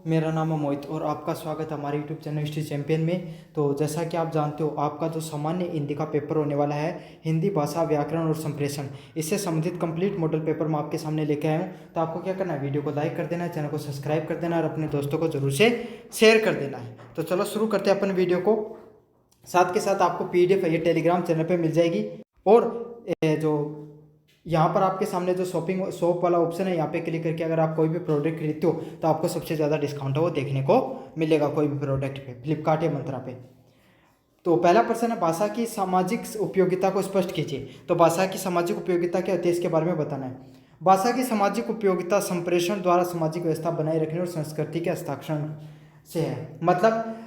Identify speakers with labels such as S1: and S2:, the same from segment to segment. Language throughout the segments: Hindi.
S1: मेरा नाम है मोहित और आपका स्वागत है हमारे यूट्यूब चैनल हिस्ट्री चैंपियन में। तो जैसा कि आप जानते हो, आपका जो सामान्य हिंदी का पेपर होने वाला है, हिंदी भाषा, व्याकरण और संप्रेषण, इससे संबंधित कंप्लीट मॉडल पेपर मैं आपके सामने लेके आया हूँ। तो आपको क्या करना है, वीडियो को लाइक कर देना है, चैनल को सब्सक्राइब कर देना है और अपने दोस्तों को जरूर से शेयर कर देना है। तो चलो शुरू करते हैं अपन वीडियो को। साथ के साथ आपको PDF ये टेलीग्राम चैनल पर मिल जाएगी और जो यहाँ पर आपके सामने जो शॉप वाला ऑप्शन है, यहाँ पे क्लिक करके अगर आप कोई भी प्रोडक्ट खरीदते हो तो आपको सबसे ज़्यादा डिस्काउंट है वो देखने को मिलेगा कोई भी प्रोडक्ट पे, फ्लिपकार्ट या मंत्रा पे। तो पहला प्रश्न है, भाषा की सामाजिक उपयोगिता को स्पष्ट कीजिए। तो भाषा की सामाजिक उपयोगिता क्या होती है, इसके बारे में बताना है। भाषा की सामाजिक उपयोगिता संप्रेषण द्वारा सामाजिक व्यवस्था बनाए रखने और संस्कृति के हस्ताक्षर से है। मतलब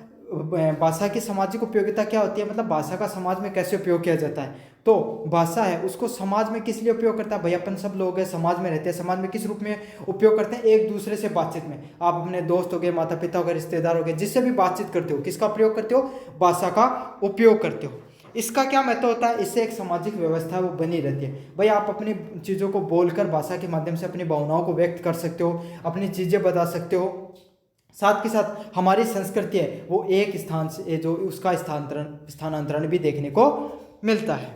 S1: भाषा की सामाजिक उपयोगिता क्या होती है, मतलब भाषा का समाज में कैसे उपयोग किया जाता है। तो भाषा है उसको समाज में किस लिए उपयोग करता है, भाई अपन सब लोग हैं, समाज में रहते हैं, समाज में किस रूप में उपयोग करते हैं, एक दूसरे से बातचीत में। आप अपने दोस्त हो गए, माता पिता हो गए, रिश्तेदार हो गए, जिससे भी बातचीत करते हो, किसका प्रयोग करते हो, भाषा का उपयोग करते हो। इसका क्या महत्व होता है, इससे एक सामाजिक व्यवस्था वो बनी रहती है। भाई आप अपनी चीज़ों को बोलकर भाषा के माध्यम से अपनी भावनाओं को व्यक्त कर सकते हो, अपनी चीज़ें बता सकते हो। साथ के साथ हमारी संस्कृति है वो एक स्थान से जो उसका स्थानांतरण भी देखने को मिलता है।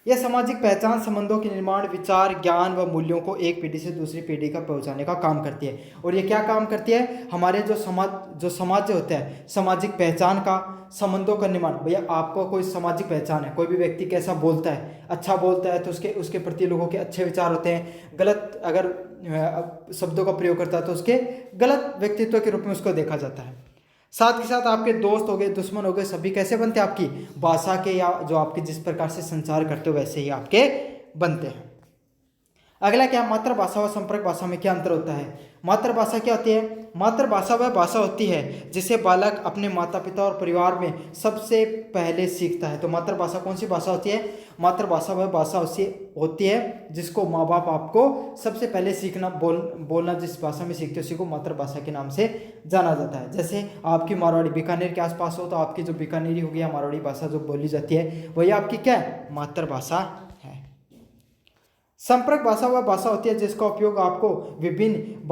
S1: यह सामाजिक पहचान संबंधों के निर्माण, विचार, ज्ञान व मूल्यों को एक पीढ़ी से दूसरी पीढ़ी का पहुंचाने का काम करती है। और ये क्या काम करती है, हमारे जो समाज होता है, सामाजिक पहचान का, संबंधों का निर्माण। भैया आपको कोई सामाजिक पहचान है, कोई भी व्यक्ति कैसा बोलता है, अच्छा बोलता है तो उसके प्रति लोगों के अच्छे विचार होते हैं। गलत अगर शब्दों का प्रयोग करता है तो उसके गलत व्यक्तित्व के रूप में उसको देखा जाता है। साथ के साथ आपके दोस्त हो गए, दुश्मन हो गए, सभी कैसे बनते हैं, आपकी भाषा के, या जो आपके जिस प्रकार से संचार करते हो वैसे ही आपके बनते हैं। अगला क्या, मातृभाषा व संपर्क भाषा में क्या अंतर होता है। मातृभाषा क्या होती है, मातृभाषा वह भाषा होती है जिसे बालक अपने माता पिता और परिवार में सबसे पहले सीखता है। तो मातृभाषा कौन सी भाषा होती है, मातृभाषा वह भाषा होती है जिसको माँ बाप आपको सबसे पहले सीखना, बोलना जिस भाषा में सीखते हो उसी को मातृभाषा के नाम से जाना जाता है। जैसे आपकी मारवाड़ी बीकानेर के आसपास हो तो आपकी जो बीकानेरी होगी या मारवाड़ी भाषा जो बोली जाती है वही आपकी क्या है, मातृभाषा है। संपर्क भाषा वह भाषा होती है जिसका उपयोग आपको विभिन्न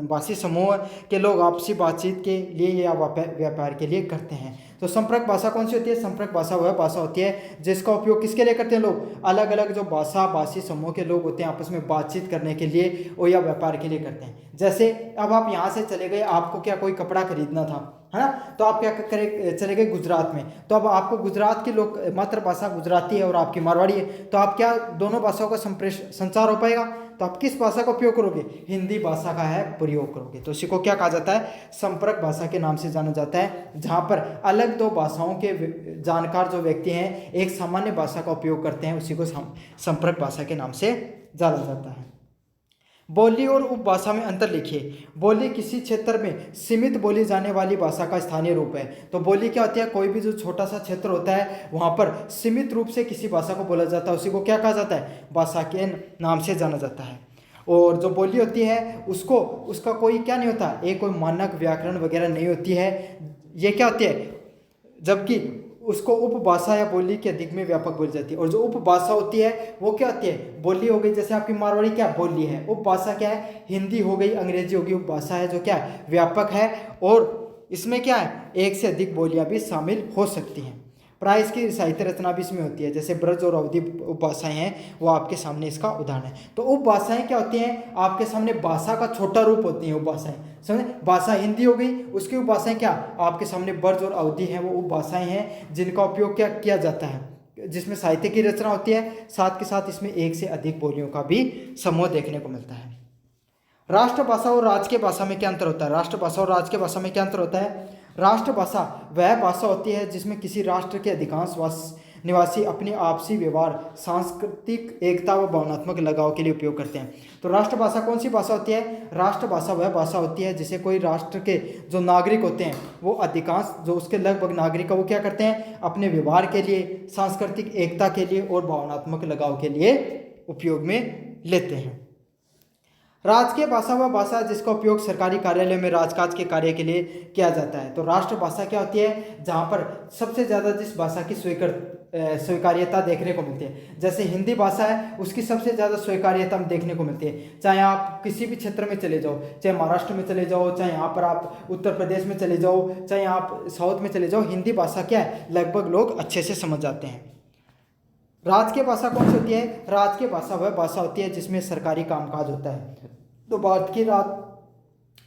S1: भाषी समूह के लोग आपसी बातचीत के लिए या व्यापार के लिए करते हैं। तो संपर्क भाषा कौन सी होती है, संपर्क भाषा वह भाषा होती है जिसका उपयोग किसके लिए करते हैं लोग, अलग अलग जो भाषी समूह के लोग होते हैं आपस में बातचीत करने के लिए और या व्यापार के लिए करते हैं। जैसे अब आप यहाँ से चले गए, आपको क्या कोई कपड़ा खरीदना था, है ना, तो आप क्या करें, चले गए गुजरात में, तो अब आपको गुजरात के लोग, मातृभाषा गुजराती है और आपकी मारवाड़ी है, तो आप क्या दोनों भाषाओं का संचार हो पाएगा, तो आप किस भाषा का उपयोग करोगे, हिंदी भाषा का है प्रयोग करोगे। तो इसी को क्या कहा जाता है, संपर्क भाषा के नाम से जाना जाता है, जहाँ पर अलग दो भाषाओं के जानकार जो व्यक्ति हैं एक सामान्य भाषा का उपयोग करते हैं, उसी को संपर्क भाषा के नाम से जाना जाता है। बोली और उपभाषा में अंतर लिखिए। बोली किसी क्षेत्र में सीमित बोली जाने वाली भाषा का स्थानीय रूप है। तो बोली क्या होती है, कोई भी जो छोटा सा क्षेत्र होता है वहाँ पर सीमित रूप से किसी भाषा को बोला जाता है, उसी को क्या कहा जाता है, भाषा के नाम से जाना जाता है। और जो बोली होती है उसका कोई क्या नहीं होता, एक कोई मानक व्याकरण वगैरह नहीं होती है, ये क्या होती है, जबकि उसको उपभाषा या बोली के अधिक में व्यापक बोली जाती है। और जो उपभाषा होती है वो क्या होती है, बोली हो गई, जैसे आपकी मारवाड़ी क्या बोली है, उपभाषा क्या है, हिंदी हो गई, अंग्रेजी होगी, उपभाषा है जो क्या है, व्यापक है और इसमें क्या है, एक से अधिक बोलियां भी शामिल हो सकती हैं। प्राय इसकी साहित्य रचना भी इसमें होती है, जैसे ब्रज और अवधी उपभाषाएं हैं वो आपके सामने इसका उदाहरण है। तो उपभाषाएं क्या होती हैं, आपके सामने भाषा का छोटा रूप होती हैं उपभाषाएं, समझे, भाषा हिंदी हो गई, उसकी उपभाषाएं क्या आपके सामने ब्रज और अवधी हैं, वो उपभाषाएं हैं जिनका उपयोग क्या किया जाता है, जिसमें साहित्य की रचना होती है, साथ के साथ इसमें एक से अधिक बोलियों का भी समूह देखने को मिलता है। राष्ट्रभाषा और राजकीय भाषा में क्या अंतर होता है, राष्ट्रभाषा और राजकीय भाषा में क्या अंतर होता है। राष्ट्रभाषा वह भाषा होती है जिसमें किसी राष्ट्र के अधिकांश निवासी अपने आपसी व्यवहार, सांस्कृतिक एकता व भावनात्मक लगाव के लिए उपयोग करते हैं। तो राष्ट्रभाषा कौन सी भाषा होती है, राष्ट्रभाषा वह भाषा होती है जिसे कोई राष्ट्र के जो नागरिक होते हैं वो अधिकांश जो उसके लगभग नागरिक है वो क्या करते हैं, अपने व्यवहार के लिए, सांस्कृतिक एकता के लिए और भावनात्मक लगाव के लिए उपयोग में लेते हैं। राजकीय भाषा वह भाषा जिसका उपयोग सरकारी कार्यालय में राजकाज के कार्य के लिए किया जाता है। तो राष्ट्रभाषा क्या होती है, जहाँ पर सबसे ज़्यादा जिस भाषा की स्वीकार्यता देखने को मिलती है। जैसे हिंदी भाषा है उसकी सबसे ज़्यादा स्वीकार्यता देखने को मिलती है। चाहे आप किसी भी क्षेत्र में चले जाओ, चाहे महाराष्ट्र में चले जाओ, चाहे यहाँ पर आप उत्तर प्रदेश में चले जाओ, चाहे आप साउथ में चले जाओ, हिंदी भाषा क्या है लगभग लोग अच्छे से समझ जाते हैं। राजकीय भाषा कौन सी होती है? राजकीय भाषा वह भाषा होती है जिसमें सरकारी कामकाज होता है। तो भारत की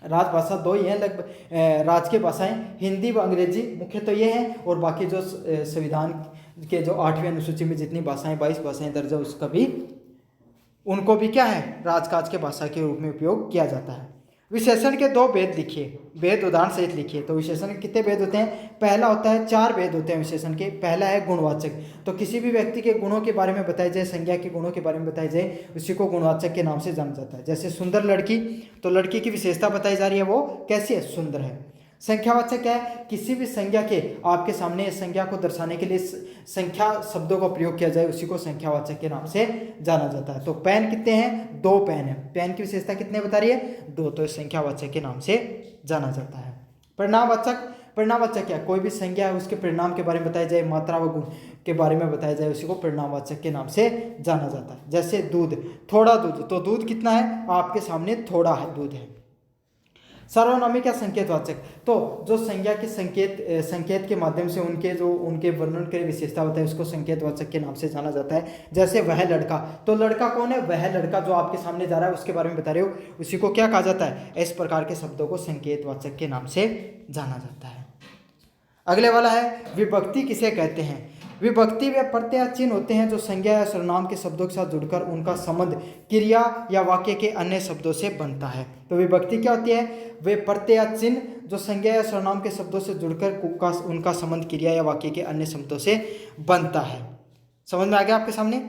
S1: राजभाषा दो ही हैं लगभग राजकीय भाषाएं, हिंदी व अंग्रेजी मुख्य तो ये हैं, और बाकी जो संविधान के जो 8वीं अनुसूची में जितनी भाषाएं 22 भाषाएं दर्ज है उसका भी उनको भी क्या है राजकाज के भाषा के रूप में उपयोग किया जाता है। विशेषण के 2 भेद लिखिए, भेद उदाहरण सहित लिखिए। तो विशेषण के कितने भेद होते हैं? पहला होता है 4 भेद होते हैं विशेषण के। पहला है गुणवाचक, तो किसी भी व्यक्ति के गुणों के बारे में बताई जाए, संज्ञा के गुणों के बारे में बताई जाए, उसी को गुणवाचक के नाम से जाना जाता है। जैसे सुंदर लड़की, तो लड़की की विशेषता बताई जा रही है, वो कैसी है? सुंदर है। संख्यावाचक क्या है? किसी भी संज्ञा के आपके सामने संज्ञा को दर्शाने के लिए संख्या शब्दों का प्रयोग किया जाए, उसी को संख्यावाचक के नाम से जाना जाता है। तो पेन कितने हैं? 2 पेन है। पेन की विशेषता कितने बता रही है? 2, तो संख्यावाचक के नाम से जाना जाता है। परिणामवाचक, परिणामवाचक क्या? कोई भी संज्ञा है उसके परिणाम के बारे में बताया जाए, मात्रा व गुण के बारे में बताया जाए, उसी को परिणामवाचक के नाम से जाना जाता है। जैसे दूध, थोड़ा दूध, तो दूध कितना है? आपके सामने थोड़ा है दूध है। सार्वनामिक या संकेतवाचक, तो जो संज्ञा के संकेत के माध्यम से उनके वर्णन के विशेषता होता है उसको संकेतवाचक के नाम से जाना जाता है। जैसे वह लड़का, तो लड़का कौन है? वह लड़का जो आपके सामने जा रहा है उसके बारे में बता रहे हो, उसी को क्या कहा जाता है? इस प्रकार के शब्दों को संकेतवाचक के नाम से जाना जाता है। अगले वाला है विभक्ति किसे कहते हैं? विभक्ति वे प्रत्यय चिन्ह होते हैं जो संज्ञा या सर्वनाम के शब्दों के साथ जुड़कर उनका संबंध क्रिया या वाक्य के अन्य शब्दों से बनता है। तो विभक्ति क्या होती है? वे प्रत्यय चिन्ह जो संज्ञा या सर्वनाम के शब्दों से जुड़कर उनका संबंध क्रिया या वाक्य के अन्य शब्दों से बनता है। समझ में आ गया आपके सामने?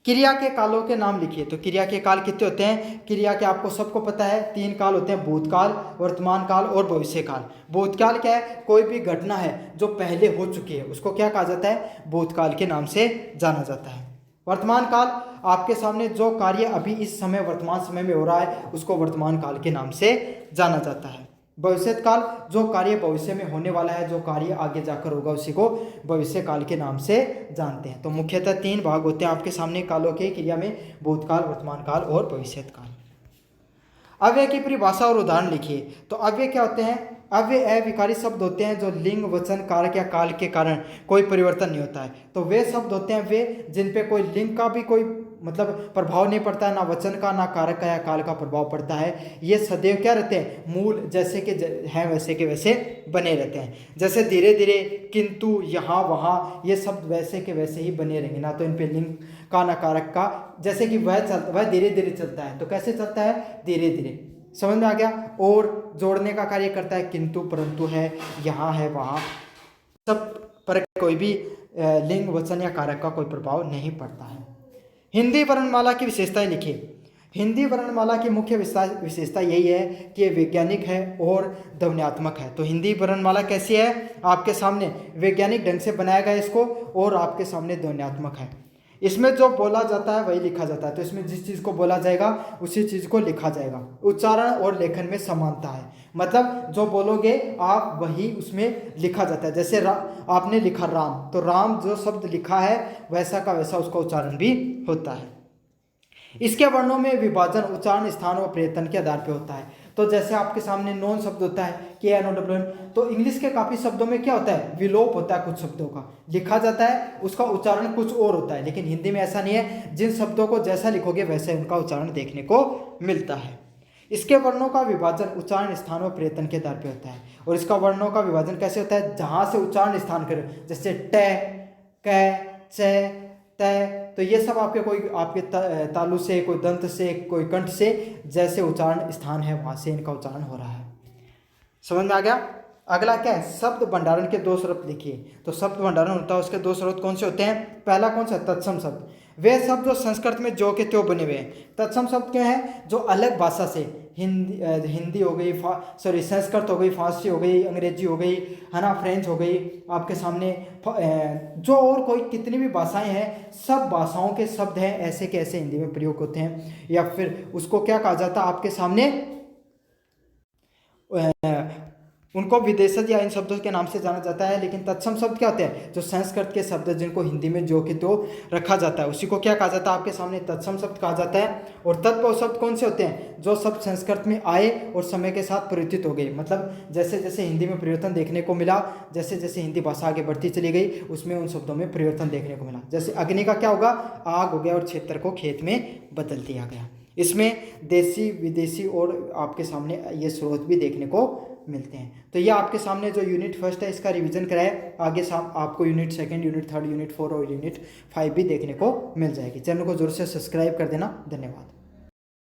S1: क्रिया के कालों के नाम लिखिए। तो क्रिया के काल कितने होते हैं? क्रिया के आपको सबको पता है 3 काल होते हैं, भूतकाल, वर्तमान काल और भविष्य काल। भूतकाल क्या है? कोई भी घटना है जो पहले हो चुकी है उसको क्या कहा जाता है? भूतकाल के नाम से जाना जाता है। वर्तमान काल, आपके सामने जो कार्य अभी इस समय वर्तमान समय में हो रहा है उसको वर्तमान काल के नाम से जाना जाता है। भविष्य काल, जो कार्य भविष्य में होने वाला है, जो कार्य आगे जाकर होगा, उसी को भविष्य काल के नाम से जानते हैं। तो मुख्यतः 3 भाग होते हैं आपके सामने कालों के क्रिया में, भूतकाल, वर्तमान काल और भविष्य काल। अव्यय की परिभाषा और उदाहरण लिखिए। तो अव्यय क्या होते हैं? अव्यय अविकारी शब्द होते हैं जो लिंग, वचन, कारक या काल के कारण कोई परिवर्तन नहीं होता है। तो वे शब्द होते हैं वे जिन पे कोई लिंग का भी कोई मतलब प्रभाव नहीं पड़ता है, ना वचन का, ना कारक का या काल का प्रभाव पड़ता है। ये सदैव क्या रहते हैं? मूल जैसे के हैं वैसे के वैसे बने रहते हैं। जैसे धीरे धीरे, किंतु, यहाँ, वहाँ, ये शब्द वैसे के वैसे ही बने रहेंगे, ना तो इन पे लिंग का ना कारक का। जैसे कि वह धीरे धीरे चलता है, तो कैसे चलता है? धीरे धीरे। समझ में आ गया? और जोड़ने का कार्य करता है, किंतु, परंतु है, यहाँ है, वहाँ, सब पर कोई भी लिंग, वचन या कारक का कोई प्रभाव नहीं पड़ता है। हिंदी वर्णमाला की विशेषताएं लिखिए। हिंदी वर्णमाला की मुख्य विशेषता यही है कि ये वैज्ञानिक है और ध्वन्यात्मक है। तो हिंदी वर्णमाला कैसी है? आपके सामने वैज्ञानिक ढंग से बनाया गया इसको, और आपके सामने ध्वन्यात्मक है। इसमें जो बोला जाता है वही लिखा जाता है। तो इसमें जिस चीज़ को बोला जाएगा उसी चीज़ को लिखा जाएगा। उच्चारण और लेखन में समानता है, मतलब जो बोलोगे आप वही उसमें लिखा जाता है। जैसे आपने लिखा राम, तो राम जो शब्द लिखा है वैसा का वैसा उसका उच्चारण भी होता है। इसके वर्णों में विभाजन उच्चारण, स्थान व प्रयत्न के आधार पर होता है। तो जैसे आपके सामने नॉन शब्द होता है KNOWN, तो इंग्लिश के काफ़ी शब्दों में क्या होता है? विलोप होता है। कुछ शब्दों का लिखा जाता है, उसका उच्चारण कुछ और होता है, लेकिन हिंदी में ऐसा नहीं है। जिन शब्दों को जैसा लिखोगे वैसे उनका उच्चारण देखने को मिलता है। इसके वर्णों का विभाजन उच्चारण, स्थान व प्रयत्न के आधार पर होता है। और इसका वर्णों का विभाजन कैसे होता है? जहाँ से उच्चारण स्थान करें, जैसे ट, क, च, तय, तो ये सब आपके तालु से, कोई दंत से, कोई कंठ से, जैसे उच्चारण स्थान है वहाँ से इनका उच्चारण हो रहा है। समझ में आ गया? अगला क्या है? शब्द भंडारण के 2 स्रोत लिखिए। तो शब्द भंडारण होता है, उसके 2 स्रोत कौन से होते हैं? पहला कौन सा? तत्सम शब्द। वे शब्द जो संस्कृत में जो के त्यों बने हुए हैं। तत्सम शब्द क्या है? जो अलग भाषा से, हिंदी हो गई, संस्कृत हो गई, फारसी हो गई, अंग्रेजी हो गई, है ना, फ्रेंच हो गई, आपके सामने जो और कोई कितनी भी भाषाएं हैं, सब भाषाओं के शब्द हैं ऐसे के ऐसे हिंदी में प्रयोग होते हैं। या फिर उसको क्या कहा जाता है आपके सामने? उनको विदेशज या इन शब्दों के नाम से जाना जाता है। लेकिन तत्सम शब्द क्या होते हैं, जो संस्कृत के शब्द जिनको हिंदी में जो कि तो रखा जाता है उसी को क्या कहा जाता है, आपके सामने तत्सम शब्द कहा जाता है। और तत्व शब्द कौन से होते हैं, जो शब्द संस्कृत में आए और समय के साथ परिवर्तित हो गए। मतलब जैसे जैसे हिंदी में परिवर्तन देखने को मिला, जैसे जैसे हिंदी भाषा आगे बढ़ती चली गई, उसमें उन शब्दों में परिवर्तन देखने को मिला। जैसे अग्नि का क्या होगा, आग हो गया, और क्षेत्र को खेत में बदल दिया गया। इसमें देसी विदेशी और आपके सामने ये स्रोत भी देखने को मिलते हैं। तो ये आपके सामने जो यूनिट फर्स्ट है इसका रिवीजन कराए, आगे आपको unit second, unit third, unit 4 और यूनिट 5 भी देखने को मिल जाएगी। चैनल को जरूर से सब्सक्राइब कर देना। धन्यवाद।